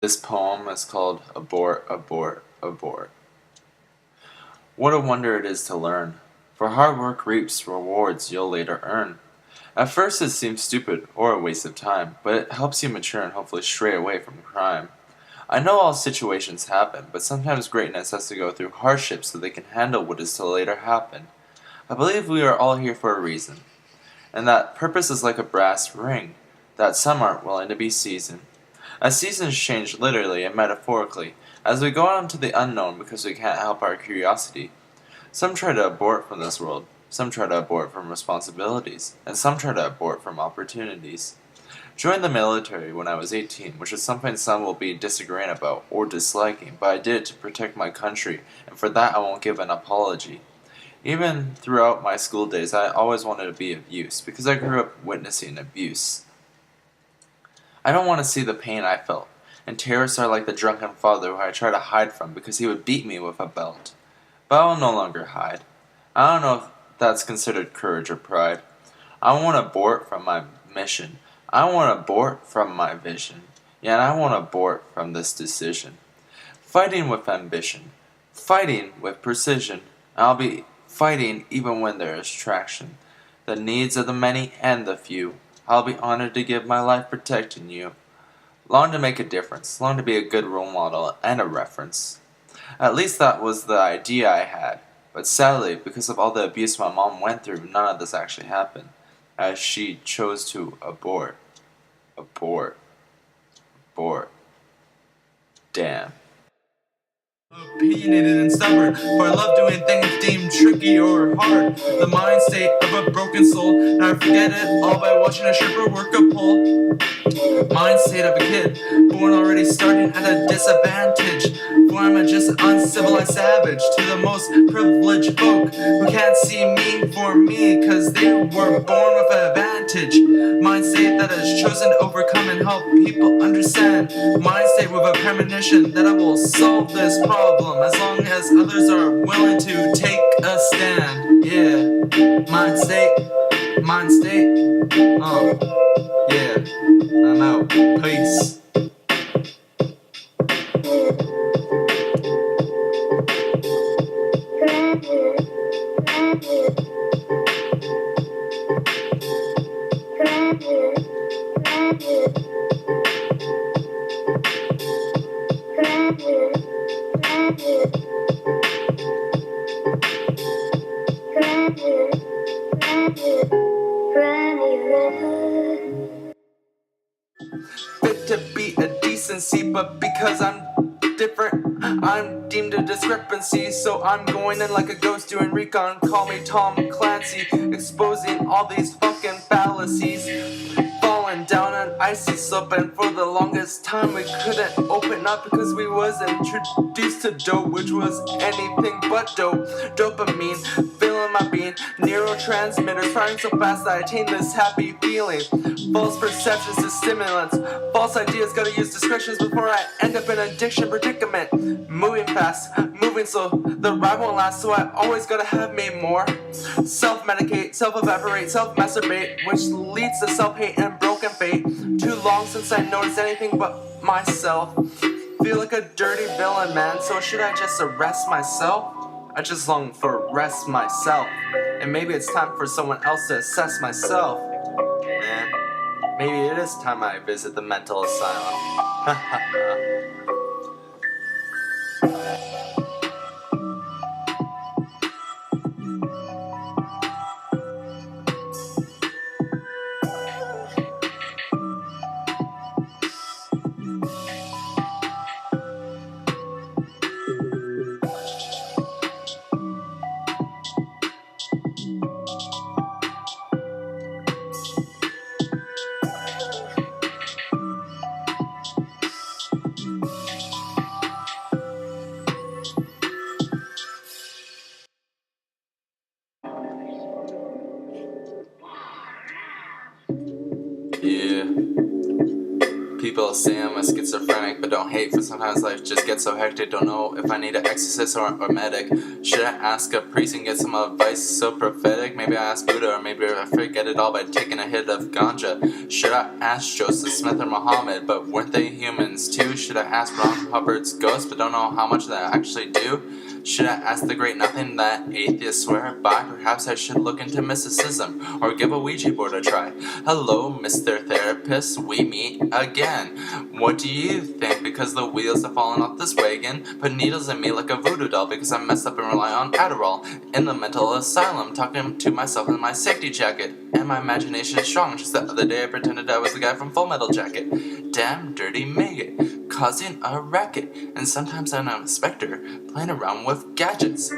This poem is called Abort, Abort, Abort. What a wonder it is to learn, for hard work reaps rewards you'll later earn. At first it seems stupid or a waste of time, but it helps you mature and hopefully stray away from crime. I know all situations happen, but sometimes greatness has to go through hardships so they can handle what is to later happen. I believe we are all here for a reason, and that purpose is like a brass ring, that some aren't willing to be seasoned. As seasons change literally and metaphorically, as we go out into the unknown because we can't help our curiosity. Some try to abort from this world, some try to abort from responsibilities, and some try to abort from opportunities. Joined the military when I was 18, which is something some will be disagreeing about or disliking, but I did it to protect my country, and for that I won't give an apology. Even throughout my school days, I always wanted to be of use, because I grew up witnessing abuse. I don't want to see the pain I felt, and terrorists are like the drunken father who I try to hide from because he would beat me with a belt. But I will no longer hide. I don't know if that's considered courage or pride. I want to abort from my mission. I want to abort from my vision. Yeah, and I want to abort from this decision. Fighting with ambition. Fighting with precision. I'll be fighting even when there is traction. The needs of the many and the few. I'll be honored to give my life protecting you. Long to make a difference, long to be a good role model and a reference. At least that was the idea I had, but sadly, because of all the abuse my mom went through, none of this actually happened, as she chose to abort. Abort. Abort. Damn. Opinionated and stubborn, for I love doing things deemed tricky or hard. The mind state of a broken soul, and I forget it all by watching a stripper work a pole. Mind state of a kid, born already starting at a disadvantage, for I'm a just uncivilized savage to the most privileged folk who can't see me for me, cause they were born with an advantage. Mind state that has chosen to overcome and help people understand. Mind state with a premonition that I will solve this problem as long as others are willing to take a stand. Yeah, mind state, yeah, I'm out, peace. Fit to be a decency, but because I'm different, I'm deemed a discrepancy. So I'm going in like a ghost doing recon. Call me Tom Clancy, exposing all these fucking fallacies. Falling down an icy slope, and for the longest time we couldn't open up because we was introduced to dope, which was anything but dope. Dopamine filling my being, neurotransmitters firing so fast that I attain this happy feeling. False perceptions to stimulants, false ideas, gotta use discretions before I end up in an addiction predicament. Moving fast, moving slow, the ride won't last, so I always gotta have made more. Self-medicate, self-evaporate, self-masturbate, which leads to self-hate and broken fate. Too long since I noticed anything but myself. Feel like a dirty villain, man, so should I just arrest myself? I just long for rest myself, and maybe it's time for someone else to assess myself. Man, maybe it is time I visit the mental asylum. Yeah. People say I'm a schizophrenic, but don't hate, for sometimes life just gets so hectic. Don't know if I need an exorcist or medic. Should I ask a priest and get some advice so prophetic? Maybe I ask Buddha, or maybe I forget it all by taking a hit of ganja. Should I ask Joseph Smith or Muhammad, but weren't they humans too? Should I ask Ron Hubbard's ghost, but don't know how much they actually do? Should I ask the great nothing that atheists swear by? Perhaps I should look into mysticism, or give a Ouija board a try. Hello, Mr. Therapist, we meet again. What do you think? Because the wheels have fallen off this wagon. Put needles in me like a voodoo doll, because I'm messed up and rely on Adderall. In the mental asylum, talking to myself in my safety jacket. And my imagination is strong. Just the other day I pretended I was the guy from Full Metal Jacket. Damn dirty maggot, causing a racket. And sometimes I'm a specter, playing around with gadgets.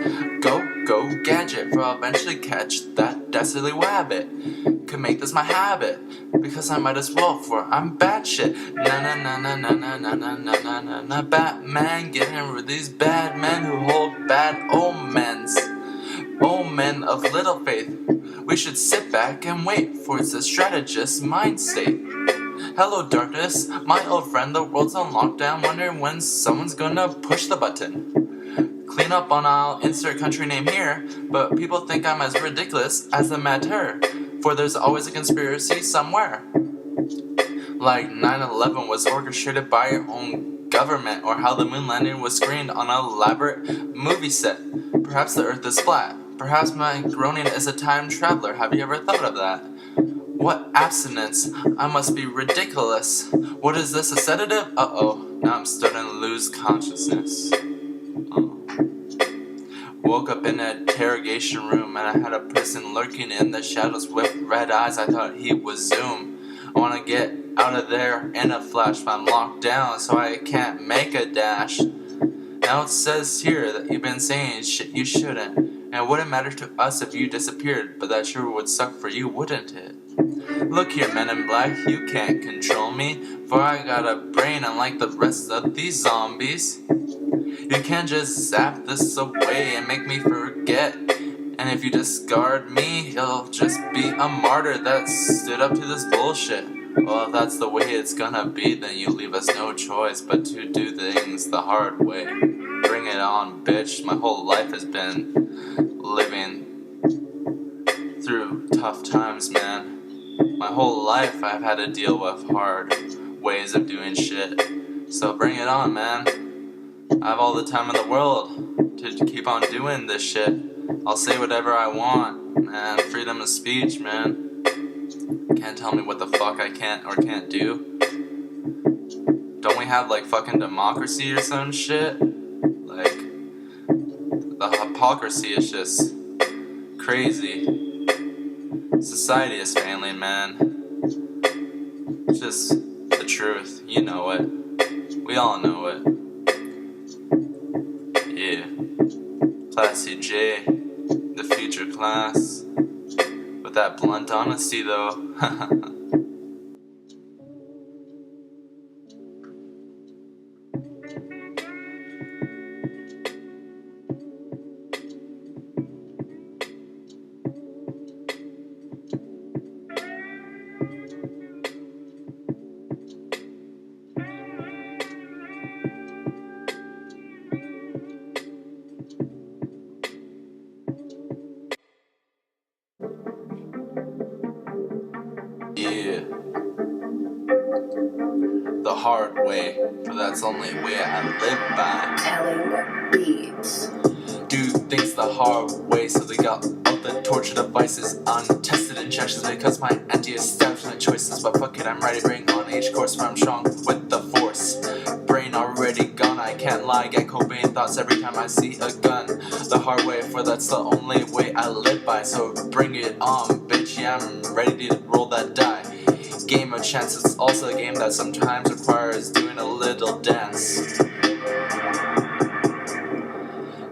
Go gadget, for I'll eventually catch that dastardly rabbit. Could make this my habit, because I might as well, for I'm bad shit. Na Batman, getting rid of these bad men who hold bad omens. Omen of little faith. We should sit back and wait for the strategist's mind state. Hello darkness, my old friend, the world's on lockdown, wondering when someone's gonna push the button. Clean up on I'll insert country name here, but people think I'm as ridiculous as the matter, for there's always a conspiracy somewhere. Like 9/11 was orchestrated by your own government, or how the moon landing was screened on an elaborate movie set. Perhaps the earth is flat. Perhaps my groaning is a time traveler. Have you ever thought of that? What abstinence? I must be ridiculous. What is this, a sedative? Uh-oh, now I'm starting to lose consciousness. Woke up in an interrogation room, and I had a person lurking in the shadows with red eyes. I thought he was Zoom. I want to get out of there in a flash, but I'm locked down, so I can't make a dash. Now it says here that you've been saying shit you shouldn't, and it wouldn't matter to us if you disappeared, but that sure would suck for you, wouldn't it? Look here, men in black, you can't control me, for I got a brain unlike the rest of these zombies. You can't just zap this away and make me forget. And if you discard me, you'll just be a martyr that stood up to this bullshit. Well, if that's the way it's gonna be, then you leave us no choice but to do things the hard way. Bring it on, bitch. My whole life has been living through tough times, man. My whole life I've had to deal with hard ways of doing shit. So bring it on, man. I have all the time in the world to keep on doing this shit. I'll say whatever I want, man. Freedom of speech, man. Can't tell me what the fuck I can't or can't do. Don't we have like fucking democracy or some shit? Like, the hypocrisy is just crazy. Society is failing, man. It's just the truth. You know it. We all know it. Yeah. Classy J, the future class. With that blunt honesty though. Yeah. The hard way, for that's the only way I live by. Tellingbeatzz. Do things the hard way, so they got all the torture devices, untested injections, because my anti-establishment choices. But fuck it, I'm ready to bring on each course, where I'm strong with the force. Brain already gone, I can't lie, get Cobain thoughts every time I see a gun. The hard way, for that's the only way I live by. So bring it on, bitch, yeah, I'm ready to roll that die. Game of chance, it's also a game that sometimes requires doing a little dance.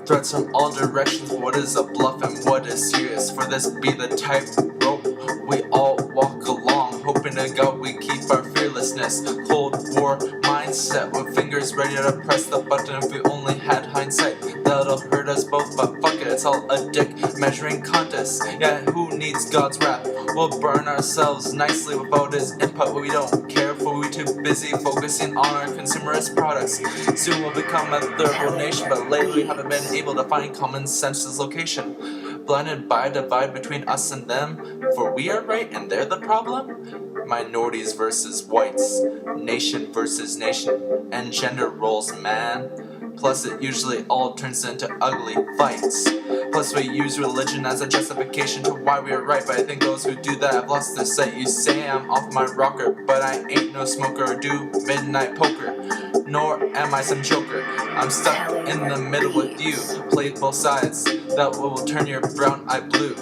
Threats from all directions, what is a bluff and what is serious? For this be the tightrope we all walk along, hoping to God we keep our fearlessness. Cold War mindset mindset with fingers ready to press the button. If we only had hindsight, that'll hurt us both, but fuck it, it's all a dick measuring contest. Yeah, who needs God's wrath? We'll burn ourselves nicely without his input, but we don't care, for we're too busy focusing on our consumerist products. Soon we'll become a third world nation, but lately we haven't been able to find common sense's location. Blinded by a divide between us and them, for we are right and they're the problem. Minorities versus whites, nation versus nation, and gender roles, man. Plus it usually all turns into ugly fights. Plus we use religion as a justification to why we are right, but I think those who do that have lost their sight. You say I'm off my rocker, but I ain't no smoker or do midnight poker, nor am I some joker. I'm stuck in the middle with you, played both sides, that will turn your brown eye blue.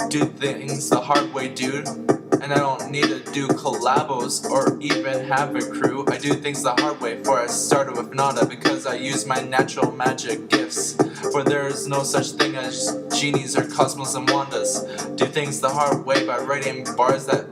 Do things the hard way, dude, and I don't need to do collabos or even have a crew. I do things the hard way, for I started with nada, because I use my natural magic gifts. For there is no such thing as genies or cosmos and wandas. Do things the hard way by writing bars that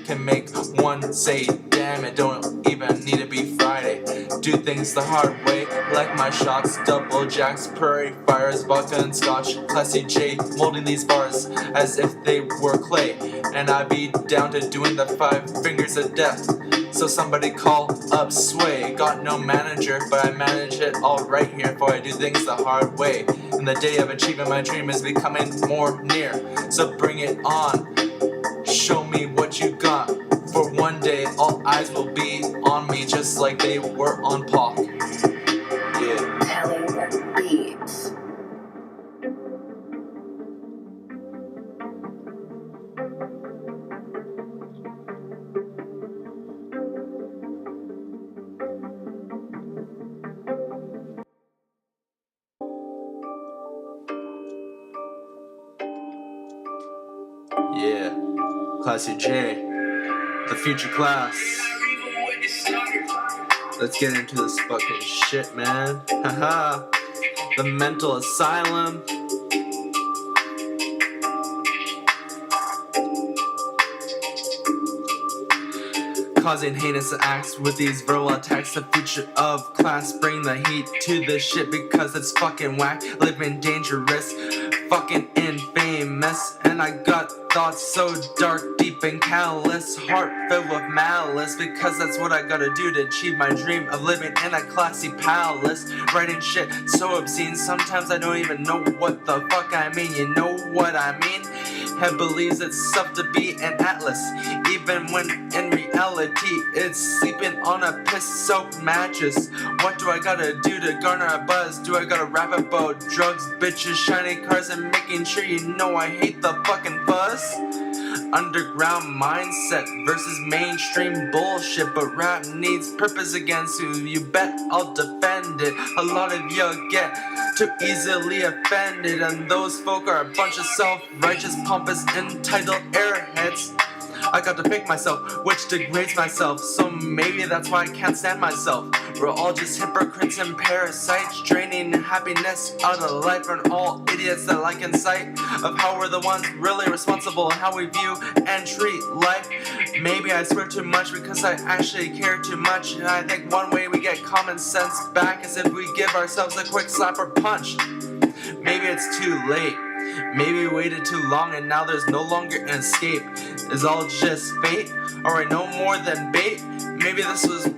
can make one say, damn, it don't even need to be Friday. Do things the hard way, like my shots, double jacks, prairie fires, vodka and scotch, classy J, molding these bars as if they were clay, and I'd be down to doing the 5 fingers of death. So somebody call up Sway. Got no manager, but I manage it all right here, for I do things the hard way, and the day of achieving my dream is becoming more near. So bring it on, show me what you got, for one day all eyes will be on me, just like they were on Pac. Yeah. Tellingbeatzz. Yeah, Classy J, the future class. Let's get into this fucking shit, man. Haha, the mental asylum. Causing heinous acts with these verbal attacks. The future of class, bring the heat to this shit because it's fucking whack, living dangerous, fucking infamous. And I got thoughts so dark, deep and callous, heart filled with malice, because that's what I gotta do to achieve my dream of living in a classy palace. Writing shit so obscene, sometimes I don't even know what the fuck I mean. You know what I mean? Head believes it's tough to be an atlas, even when in reality it's sleeping on a piss-soaked mattress. What do I gotta do to garner a buzz? Do I gotta rap about drugs, bitches, shiny cars, and making sure you know I hate the fucking buzz? Underground mindset versus mainstream bullshit, but rap needs purpose again, so you bet I'll defend it. A lot of you get too easily offended, and those folk are a bunch of self-righteous, pompous, entitled airheads. I got to pick myself, which degrades myself, so maybe that's why I can't stand myself. We're all just hypocrites and parasites, draining happiness out of life, and all idiots that like in sight of how we're the ones really responsible and how we view and treat life. Maybe I swear too much because I actually care too much, and I think one way we get common sense back is if we give ourselves a quick slap or punch. Maybe it's too late. Maybe we waited too long and now there's no longer an escape. Is all just fate? Or I know more than bait? Maybe this was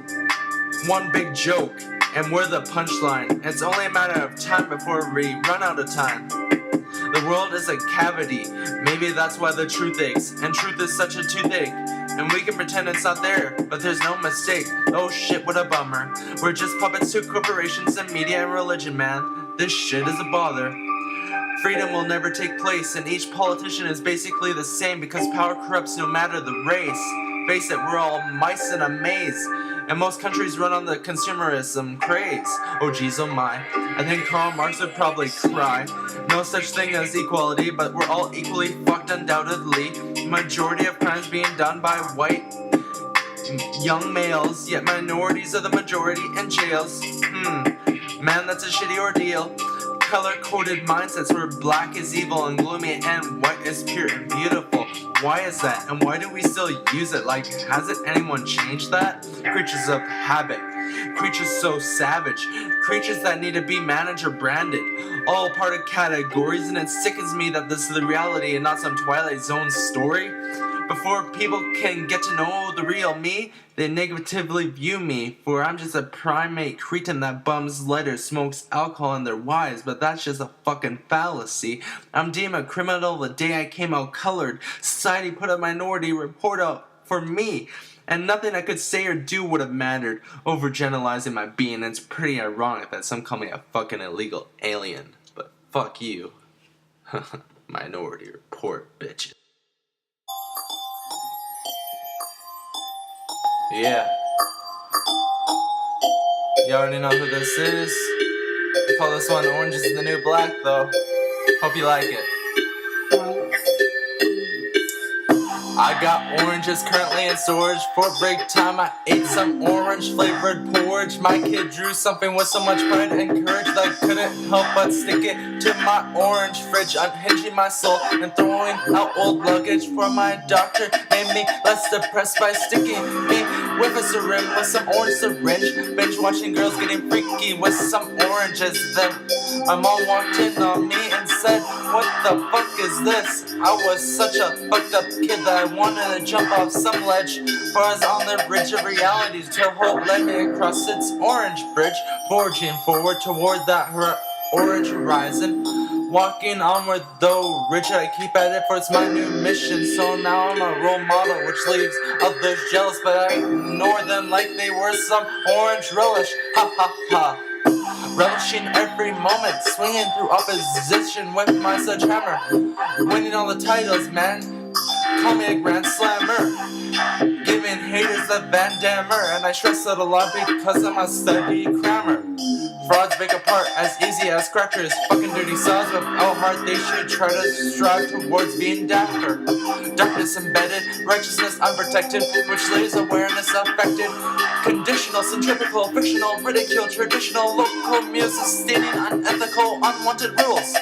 one big joke and we're the punchline. It's only a matter of time before we run out of time. The world is a cavity. Maybe that's why the truth aches. And truth is such a toothache. And we can pretend it's not there, but there's no mistake. Oh shit, what a bummer. We're just puppets to corporations and media and religion, man. This shit is a bother. Freedom will never take place, and each politician is basically the same because power corrupts no matter the race. Face it, we're all mice in a maze, and most countries run on the consumerism craze. Oh geez, oh my, I think Karl Marx would probably cry. No such thing as equality, but we're all equally fucked undoubtedly. Majority of crimes being done by white young males, yet minorities are the majority in jails. Man, that's a shitty ordeal. Color-coded mindsets where black is evil and gloomy and white is pure and beautiful. Why is that? And why do we still use it? Like, hasn't anyone changed that? Creatures of habit. Creatures so savage, creatures that need to be managed or branded, all part of categories, and it sickens me that this is the reality and not some Twilight Zone story. Before people can get to know the real me, they negatively view me, for I'm just a primate cretin that bums letters, smokes alcohol, and they're wise, but that's just a fucking fallacy. I'm deemed a criminal the day I came out colored. Society put a minority report out for me, and nothing I could say or do would have mattered. Overgeneralizing my being, and it's pretty ironic that some call me a fucking illegal alien, but fuck you. Minority report, bitches. Yeah. You already know who this is. I call this one Orange is the New Black, though. Hope you like it. I got oranges currently in storage. For break time I ate some orange flavored porridge. My kid drew something with so much pride and courage that I couldn't help but stick it to my orange fridge, unhinging my soul and throwing out old luggage. For my doctor made me less depressed by sticking me with a syringe, with some orange syringe. Binge watching girls getting freaky with some oranges. Then my mom walked in on me and said, "What the fuck is this?" I was such a fucked up kid that I wanted to jump off some ledge, for I was on the ridge of reality till hope led me across its orange bridge, forging forward toward that orange horizon. Walking onward though rigid, I keep at it for it's my new mission. So now I'm a role model which leaves others jealous, but I ignore them like they were some orange relish. Ha ha ha. Relishing every moment, swinging through opposition with my sledgehammer, winning all the titles, man. Call me a grand slammer, giving haters a Van Dammer, and I stress it a lot because I'm a steady crammer. Frauds break apart as easy as crackers. Fucking dirty saws without heart, they should try to strive towards being dapper. Darkness embedded, righteousness unprotected, which leaves awareness affected. Conditional, centrifugal, fictional, ridicule, traditional, local music stating unethical, unwanted rules.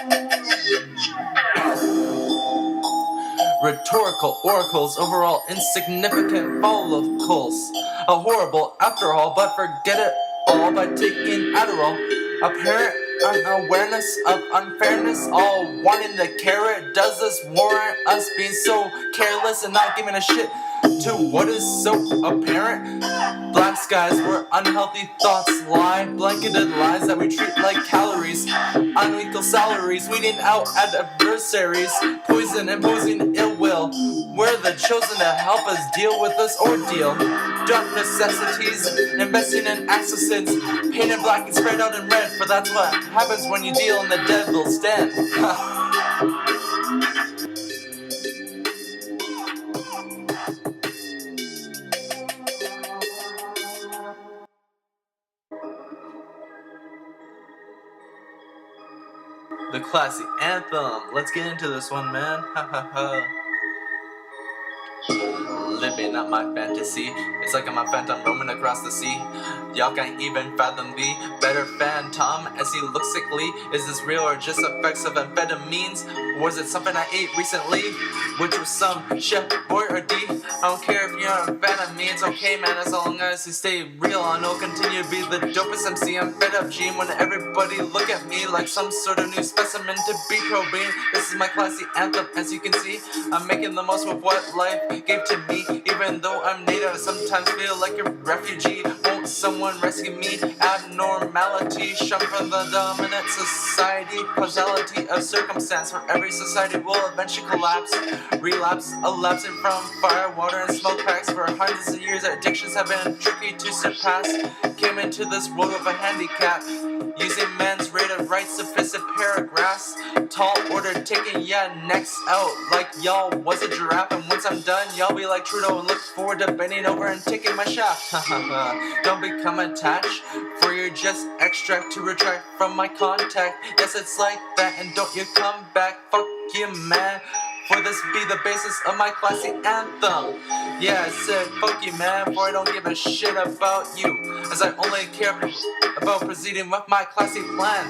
Rhetorical oracles, overall insignificant follicles. A horrible after all, but forget it all by taking Adderall. Apparent unawareness of unfairness, all wanting the carrot. Does this warrant us being so careless and not giving a shit to what is so apparent? Black skies where unhealthy thoughts lie, blanketed lies that we treat like calories, unequal salaries, weeding out adversaries, poison imposing ill will. We're the chosen to help us deal with this ordeal. Dark necessities, investing in accesses, painted black and spread out in red, for that's what happens when you deal in the devil's den. The classic anthem. Let's get into this one, man. Ha ha ha. Living out my fantasy, it's like I'm a phantom roaming across the sea. Y'all can't even fathom the better phantom as he looks sickly. Is this real or just effects of amphetamines? Or was it something I ate recently, which was some chef boy or D? I don't care if you're a fan of me, it's okay, man, as long as you stay real. I know continue to be the dopest MC. I'm fed up, G, when everybody look at me like some sort of new specimen to be probing. This is my classy anthem, as you can see. I'm making the most with what life gave to me. Even though I'm native, I sometimes feel like a refugee. Won't someone rescue me? Abnormality, shunned from the dominant society. Causality of circumstance, for every society will eventually collapse. Relapse, elapsing from fire, water, and smoke packs. For hundreds of years, addictions have been tricky to surpass. Came into this world with a handicap, using men's rated rights to visit paragraphs. Tall order taken, yeah, next out. Like y'all was a giraffe, and once I'm done, y'all be like Trudeau and look forward to bending over and taking my shaft. Don't become attached, for you're just extract to retract from my contact. Yes, it's like that, and don't you come back. Fuck you, man. For this be the basis of my classy anthem. Yeah, I said fuck you, man, for I don't give a shit about you, as I only care about proceeding with my classy plan.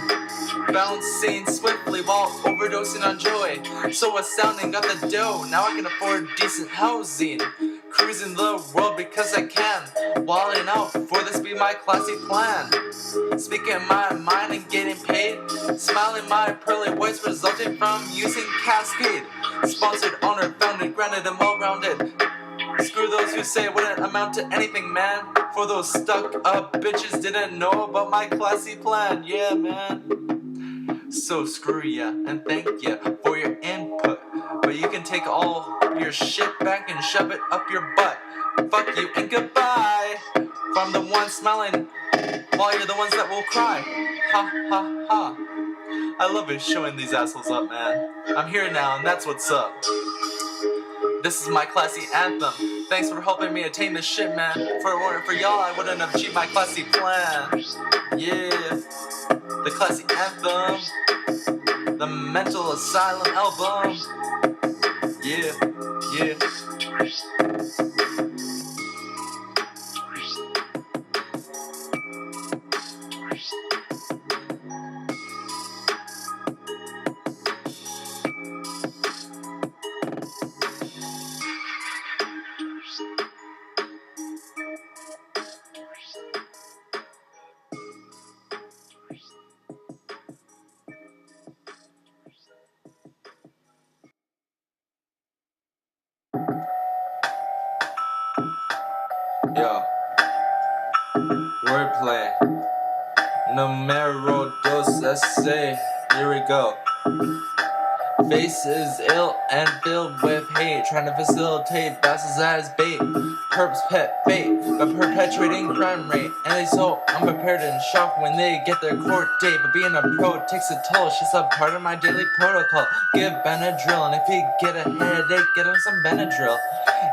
Bouncing swiftly while overdosing on joy, so astounding, got the dough, now I can afford decent housing. cruising the world because I can. Wilding out for this be my classy plan. Speaking my mind and getting paid. Smiling my pearly whites resulting from using Cascade. Sponsored, honored, founded, granted, and well-rounded. Screw those who say it wouldn't amount to anything, man. For those stuck up bitches didn't know about my classy plan. Yeah, man. So screw ya and thank ya for your input. But you can take all your shit back and shove it up your butt. Fuck you and goodbye. From the ones smiling while you're the ones that will cry. Ha ha ha. I love it showing these assholes up, man. I'm here now and that's what's up. This is my classy anthem. Thanks for helping me attain this shit, man. For y'all, I wouldn't have achieved my classy plan. Yeah, the classy anthem, the mental asylum album. Yeah, yeah. Yo, wordplay. Numero dos essay. Here we go. Face is ill and filled with hate, trying to facilitate bastards as bait. Perps pet bait, but perpetuating crime rate. And they so unprepared and shocked when they get their court date. But being a pro takes a toll, it's just a part of my daily protocol. Give Benadryl, and if you get a headache, get him some Benadryl.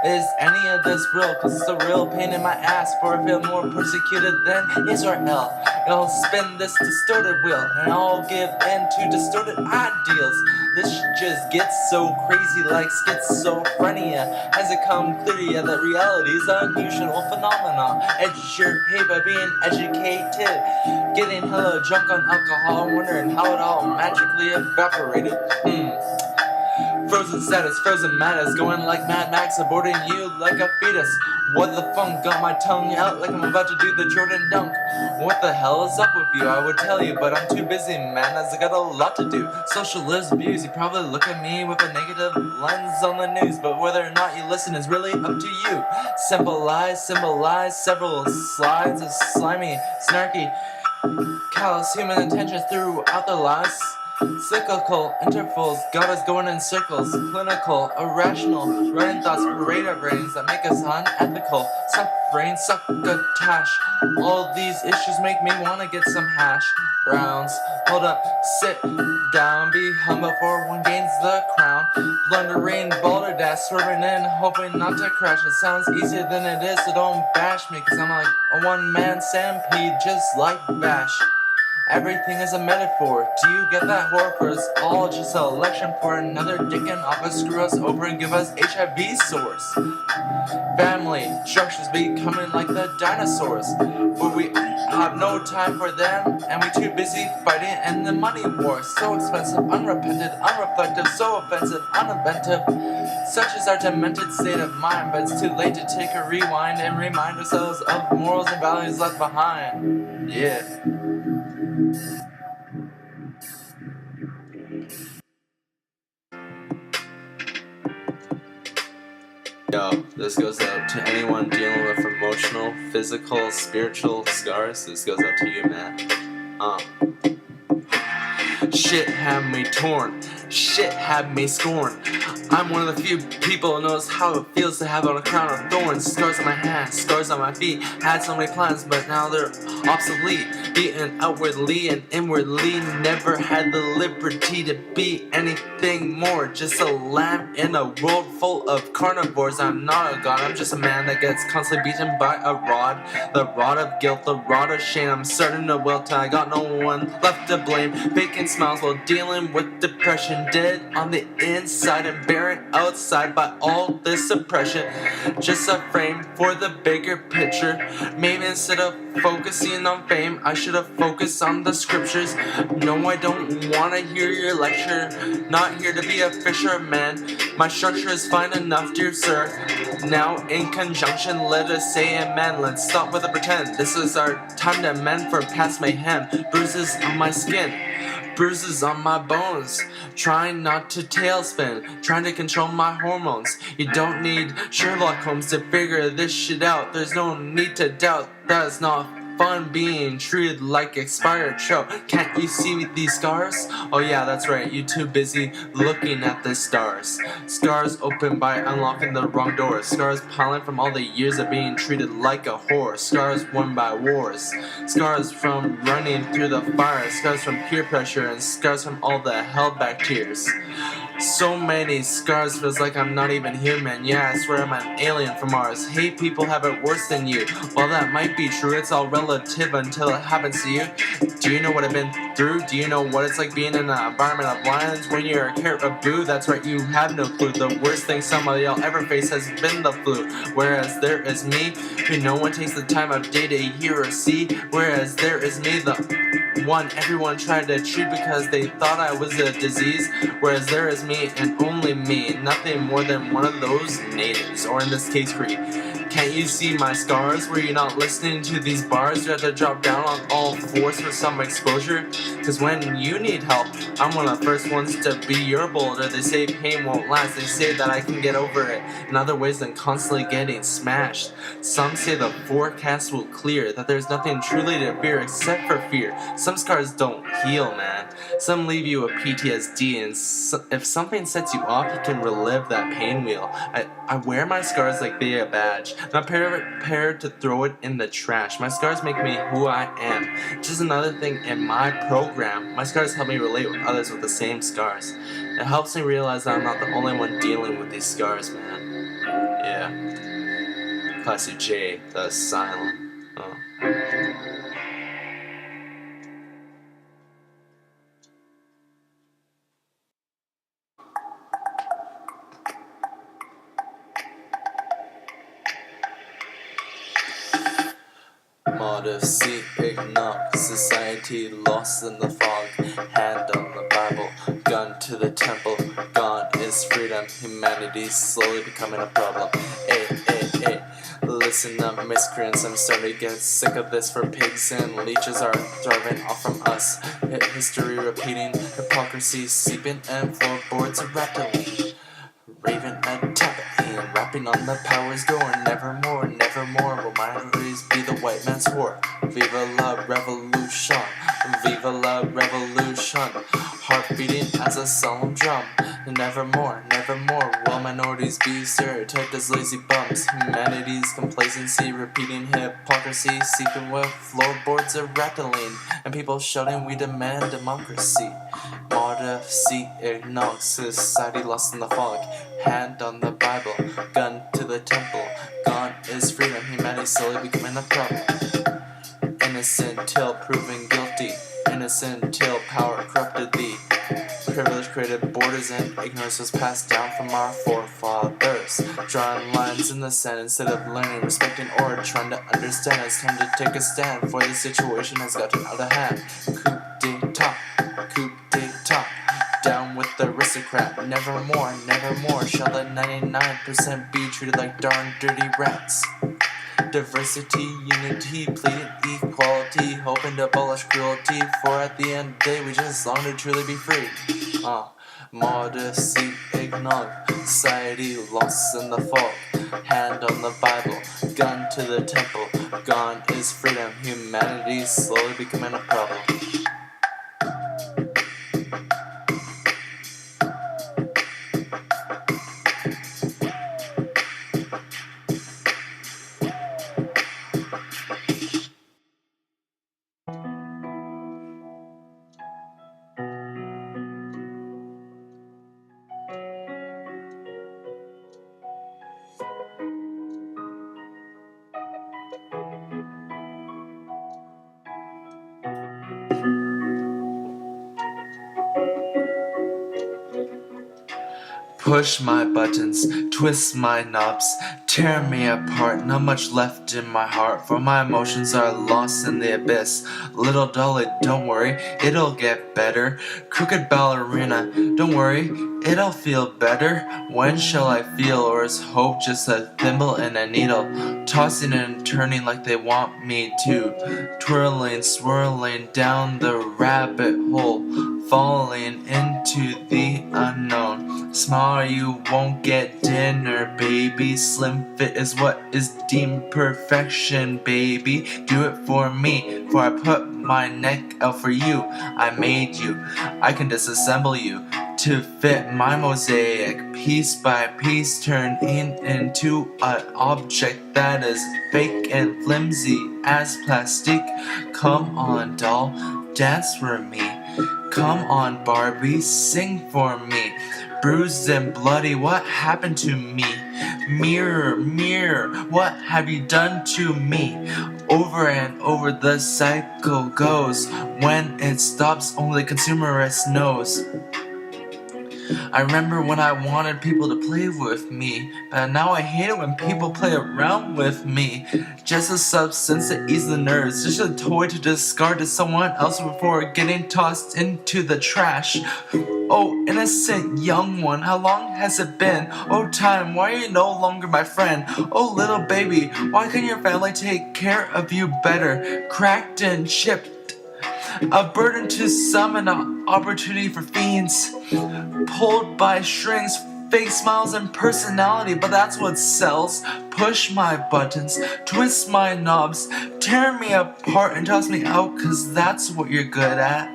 Is any of this real? Cause it's a real pain in my ass. For I feel more persecuted than Israel. I'll spin this distorted wheel, and I'll give in to distorted ideals. This just gets so crazy like schizophrenia. Has it come clear to you that reality is an unusual phenomenon? Educate by being educated. Getting hella drunk on alcohol, wondering how it all magically evaporated. Frozen status, frozen madness, going like Mad Max, aborting you like a fetus. What the funk, got my tongue out like I'm about to do the Jordan dunk. What the hell is up with you? I would tell you, but I'm too busy, man, as I got a lot to do. Socialist views, you probably look at me with a negative lens on the news, but whether or not you listen is really up to you. Symbolize several slides of slimy, snarky, callous human intentions throughout their lives. Cyclical intervals got us going in circles. Clinical, irrational, running thoughts, parade of brains that make us unethical. Suffering, succotash. All these issues make me wanna get some hash browns. Hold up, sit down, be humble for one gains the crown. Blundering, balderdash, swerving in, hoping not to crash. It sounds easier than it is, so don't bash me, cause I'm like a one-man stampede, just like Bash. Everything is a metaphor. Do you get that horror? For us all just an election for another dick in office, screw us over and give us HIV source. Family structures becoming like the dinosaurs, but we have no time for them, and we too busy fighting in the money war. So expensive, unrepented, unreflective, so offensive, uninventive. Such is our demented state of mind, but it's too late to take a rewind and remind ourselves of morals and values left behind. Yeah. Yo, this goes out to anyone dealing with emotional, physical, spiritual scars. This goes out to you, man. Shit had me torn. Shit had me scorned. I'm one of the few people who knows how it feels to have on a crown of thorns. Scars on my hands, scars on my feet. Had so many plans, but now they're obsolete. Beaten outwardly and inwardly. Never had the liberty to be anything more. Just a lamb in a world full of carnivores. I'm not a god, I'm just a man that gets constantly beaten by a rod. The rod of guilt, the rod of shame. I'm starting to wilt, I got no one left to blame. Faking smiles while dealing with depression. been dead on the inside and barren outside by all this oppression. Just a frame for the bigger picture. Maybe instead of focusing on fame, I should have focused on the scriptures. No, I don't wanna hear your lecture. Not here to be a fisherman. My structure is fine enough, dear sir. Now, in conjunction, let us say amen. Let's stop with the pretend. This is our time to mend for past mayhem. Bruises on my skin, bruises on my bones. Trying not to tailspin, trying to control my hormones. You don't need Sherlock Holmes to figure this shit out. There's no need to doubt that it's not fun being treated like expired show. Can't you see these scars? Oh yeah, that's right, you too busy looking at the stars. Scars open by unlocking the wrong doors. Scars piling from all the years of being treated like a whore. Scars won by wars. Scars from running through the fire. Scars from peer pressure and scars from all the held back tears. So many scars, feels like I'm not even human. Yeah, I swear I'm an alien from Mars. Hate people have it worse than you. While that might be true, it's all relative until it happens to you. Do you know what I've been through? Do you know what it's like being in an environment of lions when you're a caribou? That's right, you have no clue. The worst thing some of y'all ever face has been the flu. Whereas there is me, who no one takes the time of day to hear or see. Whereas there is me, the one everyone tried to treat because they thought I was a disease. Whereas there is me and only me, nothing more than one of those natives, or in this case Cree. Can't you see my scars? Were you not listening to these bars? You have to drop down on all fours for some exposure. Cause when you need help, I'm one of the first ones to be your boulder. They say pain won't last, they say that I can get over it in other ways than constantly getting smashed. Some say the forecast will clear, that there's nothing truly to fear except for fear. Some scars don't heal, man. Some leave you with PTSD, and if something sets you off, you can relive that pain wheel. I wear my scars like they're a badge, not prepared to throw it in the trash. My scars make me who I am. Just another thing in my program. My scars help me relate with others with the same scars. It helps me realize that I'm not the only one dealing with these scars, man. Yeah. Classic J, the Asylum. Oh. Modesty, ignored, society lost in the fog. Hand on the Bible, gun to the temple. Gone is freedom, humanity slowly becoming a problem. Listen up, miscreants, I'm starting to get sick of this. For pigs and leeches are thriving off from us. History repeating, hypocrisy seeping, and floorboards rattling. Raven and tapping, rapping on the power's door. Nevermore, nevermore will minorities be the white man's whore. Viva la revolution, viva la revolution. Heart beating as a solemn drum. Nevermore, nevermore will minorities be stereotyped as lazy bums. Humanity's complacency, repeating hypocrisy, seeping with floorboards are rattling, and people shouting, we demand democracy. Modesty, ignored, society lost in the fog. Hand on the Bible, gun to the temple. Gone is freedom, humanity slowly becoming a problem. Innocent till proven guilty, innocent till power corrupted thee. Privilege created borders and ignorance was passed down from our forefathers. Drawing lines in the sand instead of learning, respecting, or trying to understand. It's time to take a stand, for the situation has gotten out of hand. Coup d'etat, down with the aristocrat. Nevermore, nevermore shall the 99% be treated like darn dirty rats. Diversity, unity, pleading equality, hoping to abolish cruelty, for at the end of the day we just long to truly be free. Modesty, ignored, society lost in the fog. Hand on the Bible, gun to the temple. Gone is freedom, humanity slowly becoming a problem. Push my buttons, twist my knobs, tear me apart. Not much left in my heart, for my emotions are lost in the abyss. Little dolly, don't worry, it'll get better. Crooked ballerina, don't worry, it'll feel better. When shall I feel, or is hope just a thimble and a needle? Tossing and turning like they want me to. Twirling, swirling down the rabbit hole, falling into the unknown. Smile, you won't get dinner, baby. Slim fit is what is deemed perfection, baby. Do it for me, for I put my neck out for you. I made you, I can disassemble you to fit my mosaic, piece by piece, turning into an object that is fake and flimsy as plastic. Come on, doll, dance for me. Come on, Barbie, sing for me. Bruised and bloody, what happened to me? Mirror, mirror, what have you done to me? Over and over the cycle goes. When it stops, only the consumerist knows. I remember when I wanted people to play with me, but now I hate it when people play around with me. Just a substance to ease the nerves, just a toy to discard to someone else before getting tossed into the trash. Oh, innocent young one, how long has it been? Oh, time, why are you no longer my friend? Oh, little baby, why can't your family take care of you better? Cracked and chipped, a burden to some and an opportunity for fiends. Pulled by strings, fake smiles and personality, but that's what sells. Push my buttons, twist my knobs, tear me apart and toss me out, cause that's what you're good at.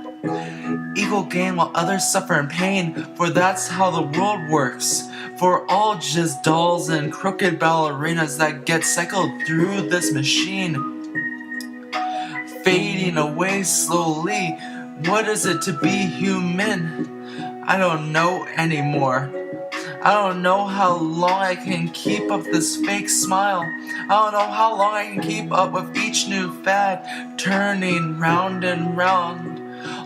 Equal gain while others suffer in pain, for that's how the world works. For all just dolls and crooked ballerinas that get cycled through this machine, fading away slowly. What is it to be human? I don't know anymore. I don't know how long I can keep up this fake smile. I don't know how long I can keep up with each new fad, turning round and round,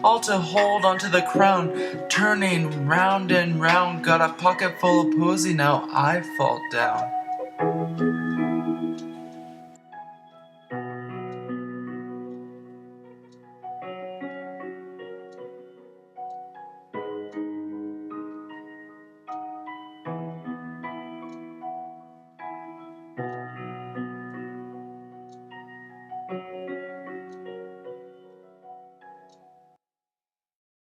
all to hold onto the crown. Turning round and round, got a pocket full of posy, now I fall down.